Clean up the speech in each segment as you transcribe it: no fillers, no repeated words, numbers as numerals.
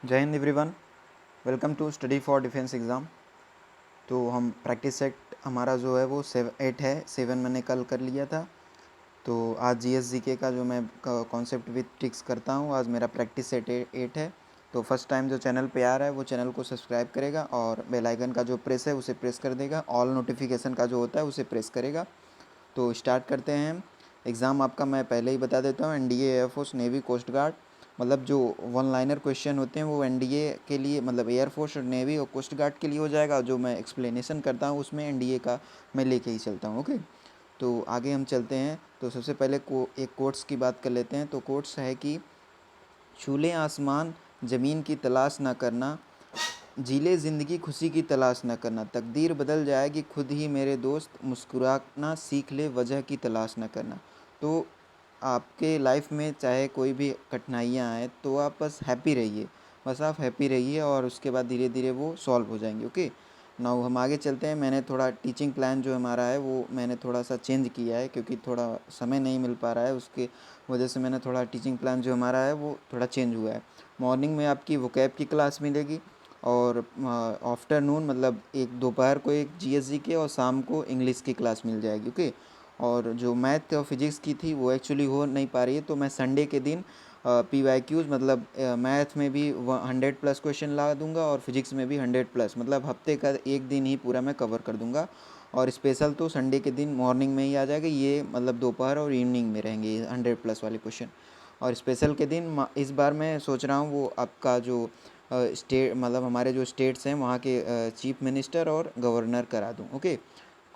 जय हिंद everyone. Welcome to study for defence exam. तो हम प्रैक्टिस सेट हमारा जो है वो 8 है। 7 मैंने कल कर लिया था। तो आज GS/GK का जो मैं कॉन्सेप्ट विद ट्रिक्स करता हूँ, आज मेरा प्रैक्टिस सेट 8 है। तो फर्स्ट टाइम जो चैनल पे आ रहा है वो चैनल को सब्सक्राइब करेगा और बेल आइकन का जो प्रेस है उसे प्रेस कर देगा, ऑल नोटिफिकेशन का जो होता है उसे प्रेस करेगा। तो स्टार्ट करते हैं। एग्ज़ाम आपका मैं पहले ही बता देता हूँ, NDA, air force, navy, coast guard. मतलब जो वन लाइनर क्वेश्चन होते हैं वो NDA के लिए, मतलब एयरफोर्स और नेवी और कोस्ट गार्ड के लिए हो जाएगा। जो मैं एक्सप्लेनेशन करता हूँ उसमें NDA का मैं लेके ही चलता हूँ। ओके, तो आगे हम चलते हैं। तो सबसे पहले एक कोट्स की बात कर लेते हैं। तो कोट्स है कि छूले आसमान ज़मीन की तलाश ना करना, जीले ज़िंदगी खुशी की तलाश न करना, तकदीर बदल जाएगी खुद ही मेरे दोस्त, मुस्कुराना सीख ले वजह की तलाश न करना। तो आपके लाइफ में चाहे कोई भी कठिनाइयाँ आए तो आप बस हैप्पी रहिए, बस आप हैप्पी रहिए और उसके बाद धीरे धीरे वो सॉल्व हो जाएंगे। ओके, नाउ हम आगे चलते हैं। मैंने थोड़ा टीचिंग प्लान जो हमारा है वो मैंने थोड़ा सा चेंज किया है, क्योंकि थोड़ा समय नहीं मिल पा रहा है, उसके वजह से मैंने थोड़ा टीचिंग प्लान जो हमारा है वो थोड़ा चेंज हुआ है। मॉर्निंग में आपकी वोकैब की क्लास मिलेगी और आफ्टरनून मतलब एक दोपहर को एक GS/GK और शाम को इंग्लिश की क्लास मिल जाएगी। ओके, और जो मैथ और फिजिक्स की थी वो एक्चुअली हो नहीं पा रही है, तो मैं संडे के दिन PYQs मतलब मैथ में भी 100+ क्वेश्चन ला दूंगा और फिजिक्स में भी 100+, मतलब हफ्ते का एक दिन ही पूरा मैं कवर कर दूंगा। और स्पेशल तो संडे के दिन मॉर्निंग में ही आ जाएगा, ये मतलब दोपहर और इवनिंग में रहेंगे 100+ वाले क्वेश्चन। और स्पेशल के दिन इस बार मैं सोच रहा हूँ वो आपका जो स्टेट मतलब हमारे जो स्टेट्स हैं वहाँ के चीफ मिनिस्टर और गवर्नर करा दूँ। ओके,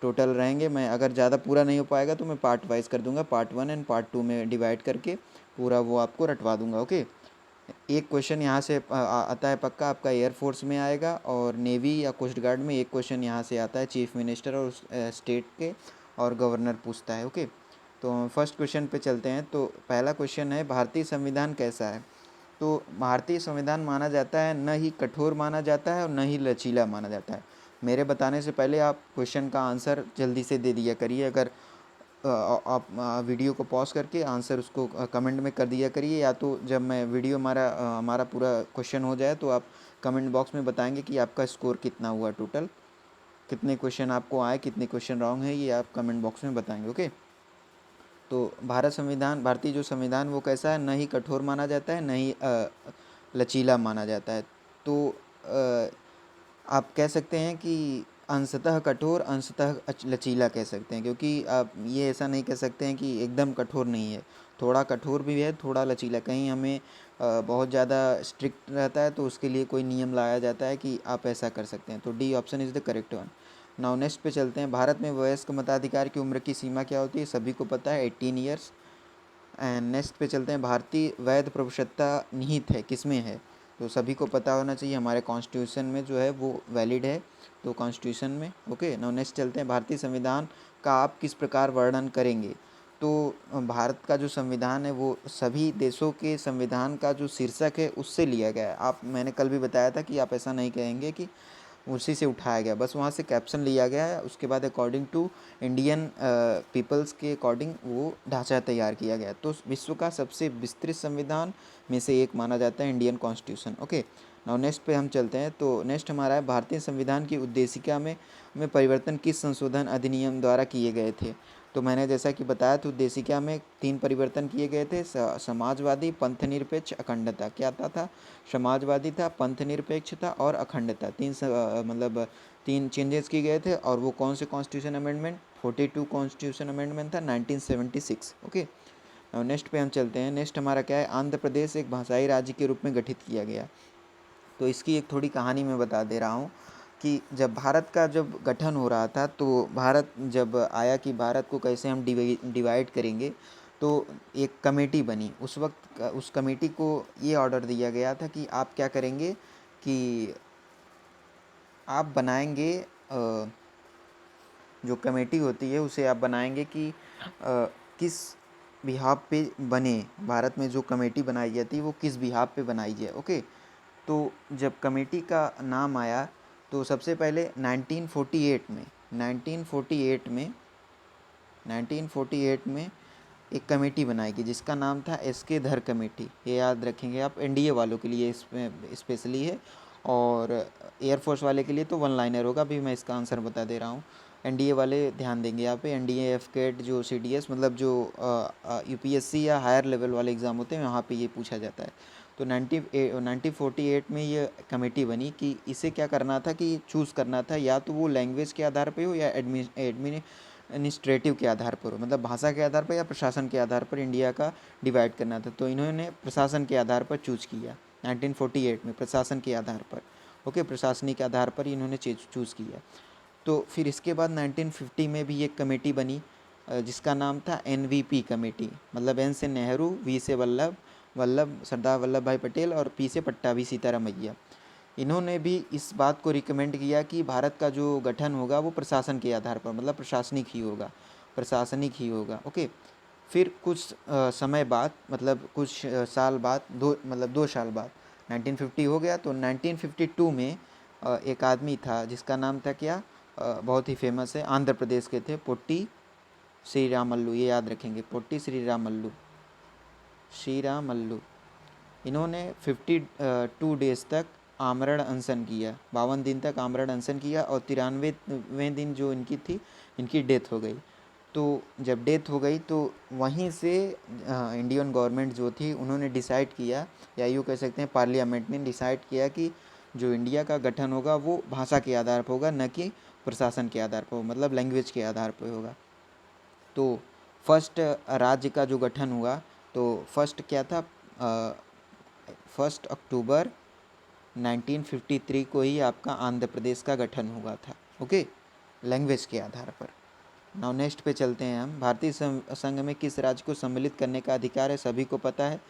टोटल रहेंगे। मैं अगर ज़्यादा पूरा नहीं हो पाएगा तो मैं पार्ट वाइज कर दूंगा, पार्ट 1 एंड पार्ट 2 में डिवाइड करके पूरा वो आपको रटवा दूंगा। ओके, एक क्वेश्चन यहाँ से आता है पक्का, आपका एयरफोर्स में आएगा और नेवी या कोस्ट गार्ड में एक क्वेश्चन यहाँ से आता है, चीफ मिनिस्टर और स्टेट के और गवर्नर पूछता है। ओके, तो फर्स्ट क्वेश्चन पे चलते हैं। तो पहला क्वेश्चन है, भारतीय संविधान कैसा है? तो भारतीय संविधान माना जाता है न ही कठोर माना जाता है और न ही लचीला माना जाता है। मेरे बताने से पहले आप क्वेश्चन का आंसर जल्दी से दे दिया करिए। अगर आप वीडियो को पॉज करके आंसर उसको कमेंट में कर दिया करिए, या तो जब मैं वीडियो हमारा पूरा क्वेश्चन हो जाए तो आप कमेंट बॉक्स में बताएंगे कि आपका स्कोर कितना हुआ, टोटल कितने क्वेश्चन आपको आए, कितने क्वेश्चन रॉन्ग है, ये आप कमेंट बॉक्स में बताएंगे। ओके, तो भारतीय जो संविधान वो कैसा है? न ही कठोर माना जाता है, न ही लचीला माना जाता है। तो आप कह सकते हैं कि अंशतः कठोर अंशतः लचीला कह सकते हैं, क्योंकि आप ये ऐसा नहीं कह सकते हैं कि एकदम कठोर नहीं है, थोड़ा कठोर भी है, थोड़ा लचीला। कहीं हमें बहुत ज़्यादा स्ट्रिक्ट रहता है तो उसके लिए कोई नियम लाया जाता है कि आप ऐसा कर सकते हैं। तो D option is the correct one. Now next पे चलते हैं। भारत में वयस्क मताधिकार की उम्र की सीमा क्या होती है? सभी को पता है, 18 ईयर्स। एंड नेक्स्ट पे चलते हैं, भारतीय वैध प्रभुसत्ता निहित है किसमें है? तो सभी को पता होना चाहिए, हमारे कॉन्स्टिट्यूशन में जो है वो वैलिड है, तो कॉन्स्टिट्यूशन में। ओके, नाउ नेक्स्ट चलते हैं, भारतीय संविधान का आप किस प्रकार वर्णन करेंगे? तो भारत का जो संविधान है वो सभी देशों के संविधान का जो शीर्षक है उससे लिया गया है। मैंने कल भी बताया था कि आप ऐसा नहीं कहेंगे कि उसी से उठाया गया, बस वहाँ से कैप्शन लिया गया है, उसके बाद अकॉर्डिंग टू इंडियन पीपल्स के अकॉर्डिंग वो ढांचा तैयार किया गया। तो विश्व का सबसे विस्तृत संविधान में से एक माना जाता है Indian constitution. Okay, now next पे हम चलते हैं। तो नेक्स्ट हमारा है, भारतीय संविधान की उद्देशिका में परिवर्तन किस संशोधन अधिनियम द्वारा किए गए थे? तो मैंने जैसा कि बताया था, उद्देशिका में 3 परिवर्तन किए गए थे, समाजवादी, पंथनिरपेक्ष, अखंडता। क्या था? समाजवादी था, पंथनिरपेक्ष था और अखंडता। मतलब 3 चेंजेस किए गए थे। और वो कौन से कॉन्स्टिट्यूशन अमेंडमेंट? 42 कॉन्स्टिट्यूशन अमेंडमेंट था, 1976। ओके, नेक्स्ट पे हम चलते हैं। नेक्स्ट हमारा क्या है? आंध्र प्रदेश एक भाषाई राज्य के रूप में गठित किया गया। तो इसकी एक थोड़ी कहानी मैं बता दे रहा हूँ कि जब भारत का जब गठन हो रहा था, तो भारत जब आया कि भारत को कैसे हम डिवाइड करेंगे, तो एक कमेटी बनी। उस वक्त उस कमेटी को ये ऑर्डर दिया गया था कि आप क्या करेंगे कि आप बनाएंगे, जो कमेटी होती है उसे आप बनाएंगे कि किस बिहाफ पे बने, भारत में जो कमेटी बनाई जाती है वो किस बिहाफ पे बनाई जाए। ओके, तो जब कमेटी का नाम आया तो सबसे पहले 1948 में 1948 में एक कमेटी बनाएगी जिसका नाम था एसके धर कमेटी। ये याद रखेंगे आप, एनडीए वालों के लिए इसमें स्पेशली है, और एयरफोर्स वाले के लिए तो वन लाइनर होगा। अभी मैं इसका आंसर बता दे रहा हूँ। एनडीए वाले ध्यान देंगे यहाँ पे। एनडीए, एफकेट, जो सीडीएस मतलब जो यूपीएससी या हायर लेवल वाले एग्ज़ाम होते हैं वहाँ पे ये पूछा जाता है। तो 1948 में ये कमेटी बनी कि इसे क्या करना था कि चूज़ करना था, या तो वो लैंग्वेज के आधार पे हो या एडमिनिस्ट्रेटिव के आधार पर हो, मतलब भाषा के आधार पर या प्रशासन के आधार पर इंडिया का डिवाइड करना था। तो इन्होंने प्रशासन के आधार पर चूज़ किया 1948 में, प्रशासन के आधार पर। ओके, प्रशासनिक आधार पर इन्होंने चूज़ किया। तो फिर इसके बाद 1950 में भी एक कमेटी बनी जिसका नाम था एनवीपी कमेटी, मतलब एन से नेहरू, वी से सरदार वल्लभ भाई पटेल, और पी से पट्टाभी सीतारामैया। इन्होंने भी इस बात को रिकमेंड किया कि भारत का जो गठन होगा वो प्रशासन के आधार पर, मतलब प्रशासनिक ही होगा। ओके, फिर कुछ समय बाद, मतलब कुछ साल बाद, 2 साल बाद 1950 हो गया। तो 1952 में एक आदमी था जिसका नाम था क्या, बहुत ही फेमस है, आंध्र प्रदेश के थे, पोट्टी श्रीरामल्लू। ये याद रखेंगे, पोट्टी श्रीरामल्लू। इन्होंने 52 डेज तक आमरण अनशन किया, 52 दिन तक आमरण अनशन किया, और 93वें दिन जो इनकी डेथ हो गई। तो जब डेथ हो गई तो वहीं से इंडियन गवर्नमेंट जो थी उन्होंने डिसाइड किया, या यूँ कह सकते हैं पार्लियामेंट ने डिसाइड किया कि जो इंडिया का गठन होगा वो भाषा के आधार पर होगा, न कि प्रशासन के आधार पर, मतलब लैंग्वेज के आधार पर होगा। तो फर्स्ट राज्य का जो गठन हुआ, तो फर्स्ट क्या था, 1 अक्टूबर 1953 को ही आपका आंध्र प्रदेश का गठन हुआ था। ओके, लैंग्वेज के आधार पर। नाउ नेक्स्ट पे चलते हैं हम। भारतीय संघ में किस राज्य को सम्मिलित करने का अधिकार है, सभी को पता है।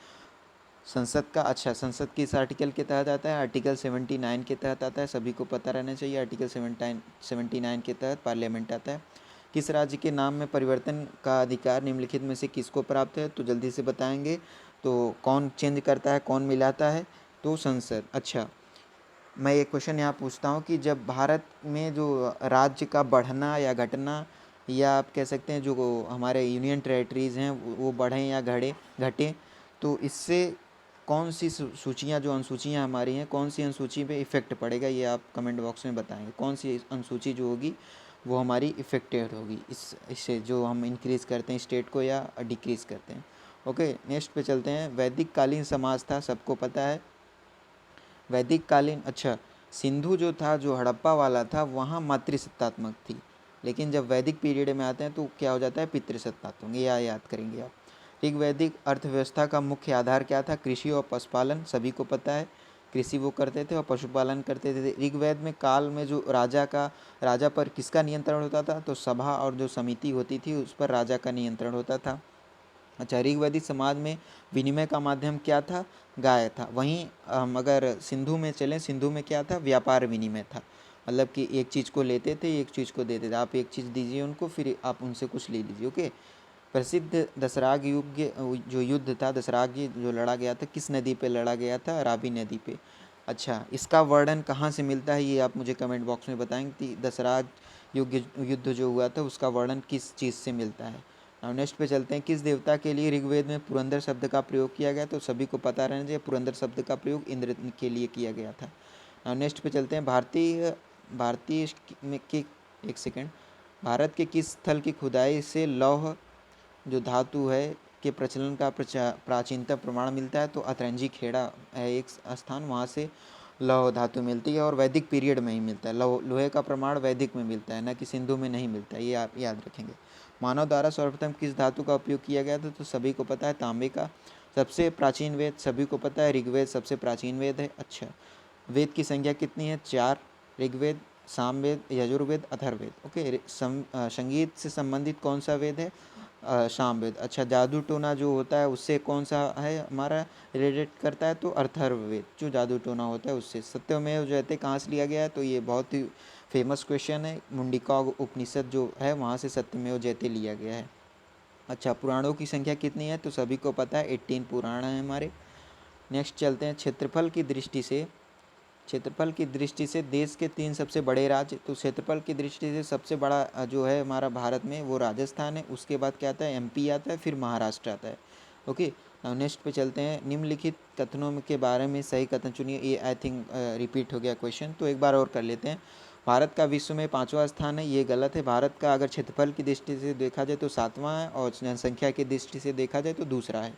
संसद का, अच्छा, संसद किस आर्टिकल के तहत आता है, आर्टिकल 79 के तहत आता है, सभी को पता रहना चाहिए। आर्टिकल 79 के तहत पार्लियामेंट आता है। किस राज्य के नाम में परिवर्तन का अधिकार निम्नलिखित में से किसको प्राप्त है, तो जल्दी से बताएंगे। तो कौन चेंज करता है, कौन मिलाता है, तो संसद। अच्छा, मैं एक क्वेश्चन यहाँ पूछता हूँ कि जब भारत में जो राज्य का बढ़ना या घटना, या आप कह सकते हैं जो हमारे यूनियन टेरेटरीज़ हैं वो बढ़ें या घटें, तो इससे कौन सी सूचियाँ, जो अनुसूचियाँ हमारी हैं, कौन सी अनुसूची पे इफ़ेक्ट पड़ेगा, ये आप कमेंट बॉक्स में बताएंगे। कौन सी अनुसूची जो होगी वो हमारी इफ़ेक्टेड होगी इससे, जो हम इंक्रीज़ करते हैं स्टेट को या डिक्रीज़ करते हैं। ओके, नेक्स्ट पे चलते हैं। वैदिक कालीन समाज था, सबको पता है। वैदिक कालीन, अच्छा, सिंधु जो था, जो हड़प्पा वाला था, वहाँ मातृसत्तात्मक थी, लेकिन जब वैदिक पीरियड में आते हैं तो क्या हो जाता है, पितृसत्तात्मक। ये याद करेंगे आप। ऋग्वैदिक अर्थव्यवस्था का मुख्य आधार क्या था, कृषि और पशुपालन, सभी को पता है। कृषि वो करते थे और पशुपालन करते थे। ऋग्वेद में काल में जो राजा पर किसका नियंत्रण होता था, तो सभा और जो समिति होती थी उस पर राजा का नियंत्रण होता था। अच्छा, ऋग्वैदिक समाज में विनिमय का माध्यम क्या था, गाय था। वहीं हम अगर सिंधु में चलें, सिंधु में क्या था, व्यापार विनिमय था, मतलब कि एक चीज़ को लेते थे, एक चीज़ को देते थे। आप एक चीज़ दीजिए उनको, फिर आप उनसे कुछ ले लीजिए। ओके, प्रसिद्ध दसराग युग जो युद्ध था, दसराग जो लड़ा गया था, किस नदी पे लड़ा गया था, रावी नदी पे। अच्छा, इसका वर्णन कहाँ से मिलता है, ये आप मुझे कमेंट बॉक्स में बताएंगे कि दसराग युद्ध जो हुआ था उसका वर्णन किस चीज़ से मिलता है। अब नेक्स्ट पे चलते हैं। किस देवता के लिए ऋग्वेद में पुरंदर शब्द का प्रयोग किया गया, तो सभी को पता रहना चाहिए, पुरंदर शब्द का प्रयोग इंद्र के लिए किया गया था। अब नेक्स्ट पे चलते हैं। भारतीय में के एक सेकेंड, भारत के किस स्थल की खुदाई से लौह जो धातु है के प्रचलन का प्राचीनतम प्रमाण मिलता है, तो अतरंजी खेड़ा है एक स्थान, वहाँ से लौह धातु मिलती है, और वैदिक पीरियड में ही मिलता है। लोहे का प्रमाण वैदिक में मिलता है, न कि सिंधु में नहीं मिलता है, ये आप याद रखेंगे। मानव द्वारा सर्वप्रथम किस धातु का उपयोग किया गया था, तो सभी को पता है, तांबे का। सबसे प्राचीन वेद, सभी को पता है, ऋग्वेद सबसे प्राचीन वेद है। अच्छा, वेद की संख्या कितनी है, 4। ऋग्वेद, सामवेद, यजुर्वेद, अथर्ववेद। ओके, संगीत से संबंधित कौन सा वेद है, सामवेद। अच्छा, जादू टोना जो होता है उससे कौन सा है हमारा रिलेट करता है, तो अथर्ववेद जो जादू टोना होता है उससे। सत्यमेव जयते कहाँ से लिया गया है, तो ये बहुत ही फेमस क्वेश्चन है। मुंडिका उपनिषद जो है वहाँ से सत्यमेव जयते लिया गया है। अच्छा, पुराणों की संख्या कितनी है, तो सभी को पता है 18 पुराण हैं हमारे। नेक्स्ट चलते हैं। क्षेत्रफल की दृष्टि से क्षेत्रफल की दृष्टि से देश के 3 सबसे बड़े राज्य, तो क्षेत्रफल की दृष्टि से सबसे बड़ा जो है हमारा भारत में वो राजस्थान है, उसके बाद क्या आता है एमपी आता है, फिर महाराष्ट्र आता है। ओके, नाउ नेक्स्ट पे चलते हैं। निम्नलिखित कथनों के बारे में सही कथन चुनिए। ये आई थिंक रिपीट हो गया क्वेश्चन, तो एक बार और कर लेते हैं। भारत का विश्व में 5वां स्थान है, ये गलत है। भारत का अगर क्षेत्रफल की दृष्टि से देखा जाए तो 7वां है, और जनसंख्या की दृष्टि से देखा जाए तो दूसरा है।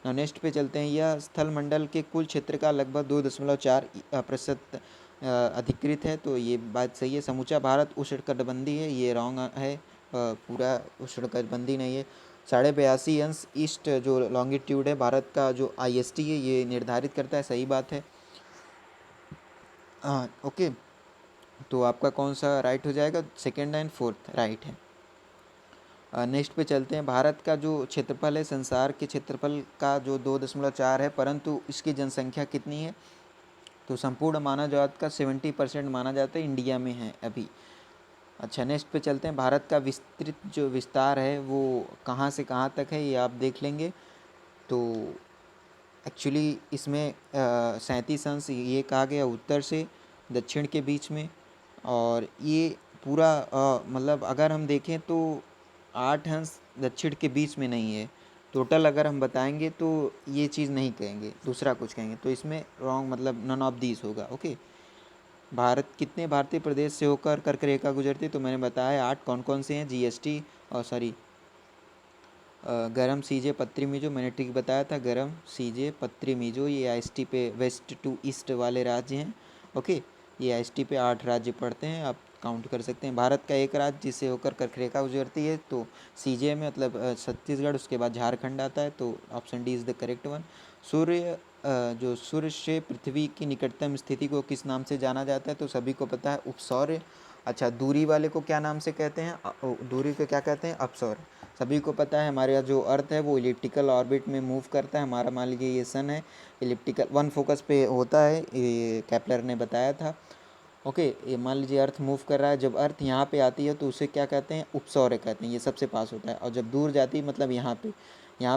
नाउ नेक्स्ट पे चलते हैं। यह स्थल मंडल के कुल क्षेत्र का लगभग 2.4% अधिकृत है, तो ये बात सही है। समूचा भारत उष्णकटिबंधीय है, ये रॉन्ग है, पूरा उष्णकटिबंधीय नहीं है। 82.5 अंश ईस्ट जो लॉन्गिट्यूड है भारत का, जो IST है ये निर्धारित करता है, सही बात है। ओके, तो आपका कौन सा राइट हो जाएगा? सेकेंड एंड फोर्थ राइट है। नेक्स्ट पे चलते हैं। भारत का जो क्षेत्रफल है संसार के क्षेत्रफल का जो 2.4 है, परंतु इसकी जनसंख्या कितनी है? तो संपूर्ण मानव जात का 70% माना जाता है इंडिया में है अभी। अच्छा, नेक्स्ट पे चलते हैं। भारत का विस्तृत जो विस्तार है वो कहाँ से कहाँ तक है, ये आप देख लेंगे। तो एक्चुअली इसमें 37 अंश ये कहा गया उत्तर से दक्षिण के बीच में, और ये पूरा मतलब अगर हम देखें तो 8 अंश दक्षिण के बीच में नहीं है। टोटल अगर हम बताएंगे तो ये चीज़ नहीं कहेंगे, दूसरा कुछ कहेंगे, तो इसमें रॉन्ग मतलब नन ऑफ दीज होगा। ओके, भारत कितने भारतीय प्रदेश से होकर कर्क रेखा गुजरती है? तो मैंने बताया 8। कौन कौन से हैं? GST और सॉरी गरम सीजे पत्री मिजो, मैंने ठीक बताया था, गरम सीजे पत्री मिजो ये IST पे वेस्ट टू ईस्ट वाले राज्य हैं। ओके, ये IST पे 8 राज्य पड़ते हैं, आप काउंट कर सकते हैं। भारत का एक राज्य जिसे होकर कर्क रेखा गुजरती है तो CJ में मतलब छत्तीसगढ़, उसके बाद झारखंड आता है, तो option D is the correct one. सूर्य जो सूर्य से पृथ्वी की निकटतम स्थिति को किस नाम से जाना जाता है? तो सभी को पता है, उपसौर्य। अच्छा, दूरी वाले को क्या नाम से कहते हैं? दूरी को क्या कहते हैं? अपसौर्य। सभी को पता है हमारा जो अर्थ है वो इलिप्टिकल ऑर्बिट में मूव करता है। हमारा मान लीजिए ये सन है, इलिप्टिकल वन फोकस पे होता है, ये केपलर ने बताया था। ओके, ये मान लीजिए अर्थ मूव कर रहा है, जब अर्थ यहाँ पे आती है तो उसे क्या कहते हैं? उपसौर्य कहते हैं, ये सबसे पास होता है। और जब दूर जाती है मतलब यहाँ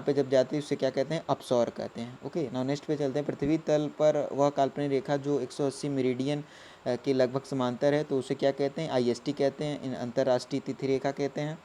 पे जब जाती है उसे क्या कहते हैं? अपसौर कहते हैं। ओके, नाउ नेक्स्ट पे चलते हैं। पृथ्वी तल पर वह काल्पनिक रेखा जो 180 मेरिडियन के लगभग समांतर है, तो उसे क्या कहते हैं? IST कहते हैं, इन अंतर्राष्ट्रीय तिथि रेखा कहते हैं।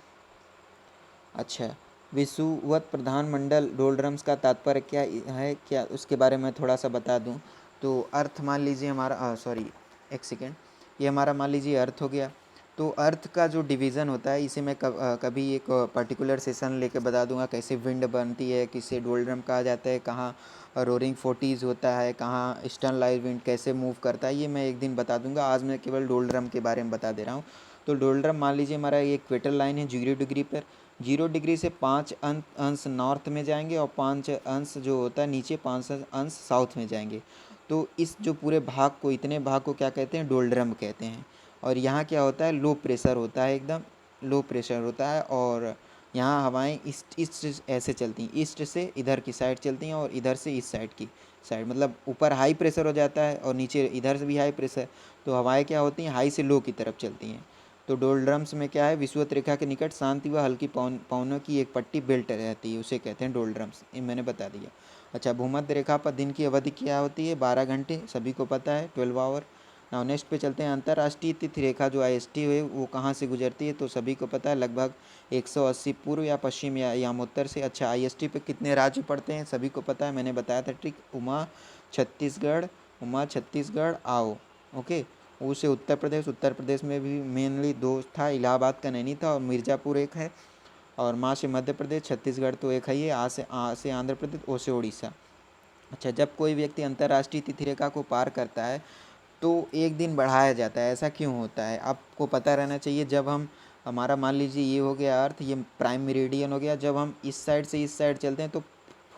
अच्छा, विषुवत प्रधानमंडल डोलड्रम्स का तात्पर्य क्या है, क्या उसके बारे में थोड़ा सा बता दूं। तो अर्थ मान लीजिए हमारा सॉरी एक सेकेंड, ये हमारा मान लीजिए अर्थ हो गया। तो अर्थ का जो डिवीज़न होता है इसे मैं कभी एक पर्टिकुलर सेशन लेके बता दूंगा, कैसे विंड बनती है, किसे डोलड्रम कहा जाता है, कहाँ रोरिंग फोर्टीज़ होता है, कहाँ ईस्टर्न लाइट विंड कैसे मूव करता है, ये मैं एक दिन बता दूंगा। आज मैं केवल डोलड्रम के बारे में बता दे रहा हूँ। तो डोलड्रम मान लीजिए हमारा ये इक्वेटर लाइन है 0 डिग्री पर। 0 डिग्री से 5 अंश नॉर्थ में जाएंगे, और 5 अंश जो होता है नीचे 5 अंश साउथ में जाएंगे। तो इस जो पूरे भाग को, इतने भाग को क्या कहते हैं? डोलड्रम कहते हैं। और यहाँ क्या होता है? लो प्रेशर होता है, एकदम लो प्रेशर होता है, और यहाँ हवाएं ईस्ट ईस्ट ऐसे चलती हैं, ईस्ट से इधर की साइड चलती हैं और इधर से इस साइड की साइड, मतलब ऊपर हाई प्रेशर हो जाता है और नीचे इधर से भी हाई प्रेशर, तो हवाएं क्या होती हैं? हाई से लो की तरफ चलती हैं। तो डोलड्रम्स में क्या है? विषुवत रेखा के निकट शांति व हल्की पवनों की एक पट्टी बेल्ट रहती है, उसे कहते हैं डोलड्रम्स, ये मैंने बता दिया। अच्छा, भूमध्य रेखा पर दिन की अवधि क्या होती है? 12 घंटे, सभी को पता है, 12 आवर। नाउ नेक्स्ट पे चलते हैं। अंतर्राष्ट्रीय तिथि रेखा जो IST है वो कहाँ से गुजरती है? तो सभी को पता है, लगभग 180 पूर्व या पश्चिम या यामोत्तर से। अच्छा, IST पे कितने राज्य पड़ते हैं? सभी को पता है, मैंने बताया था ट्रिक, उमा छत्तीसगढ़ आओ। ओके, उसे उत्तर प्रदेश में भी मेनली 2 था, इलाहाबाद का नैनी था और मिर्ज़ापुर एक है, और माँ से मध्य प्रदेश, छत्तीसगढ़ तो एक है ही, आ से आंध्र प्रदेश, ओ से उड़ीसा। अच्छा, जब कोई व्यक्ति अंतर्राष्ट्रीय तिथि रेखा को पार करता है तो एक दिन बढ़ाया जाता है, ऐसा क्यों होता है? आपको पता रहना चाहिए। जब हम हमारा मान लीजिए ये हो गया अर्थ, ये प्राइम मेरिडियन हो गया, जब हम इस साइड से इस साइड चलते हैं तो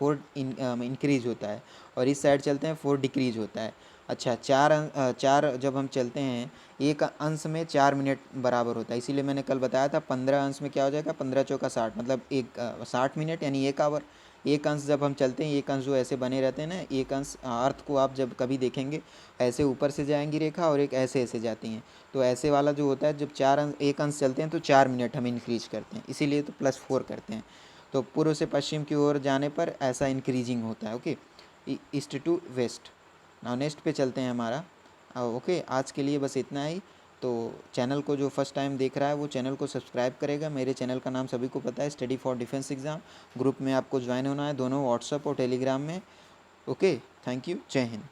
4 इंक्रीज होता है, और इस साइड चलते हैं 4 डिक्रीज होता है। अच्छा, 4 जब हम चलते हैं, एक अंश में 4 मिनट बराबर होता है, इसीलिए मैंने कल बताया था 15 अंश में क्या हो जाएगा? 15 चौका 60, मतलब 60 मिनट यानी 1 आवर। एक अंश जब हम चलते हैं, एक अंश जो ऐसे बने रहते हैं ना, एक अंश अर्थ को आप जब कभी देखेंगे ऐसे ऊपर से जाएंगी रेखा, और एक ऐसे ऐसे जाती हैं, तो ऐसे वाला जो होता है, जब 4 अंश एक अंश चलते हैं तो 4 मिनट हम इंक्रीज करते हैं, इसीलिए तो +4 करते हैं। तो पूर्व से पश्चिम की ओर जाने पर ऐसा इंक्रीजिंग होता है। Okay, east to west. Now next पे चलते हैं हमारा। ओके, आज के लिए बस इतना ही। तो चैनल को जो फर्स्ट टाइम देख रहा है वो चैनल को सब्सक्राइब करेगा। मेरे चैनल का नाम सभी को पता है, study for defence exam. Group में आपको ज्वाइन होना है, दोनों व्हाट्सअप और टेलीग्राम में। ओके, थैंक यू, जय हिंद।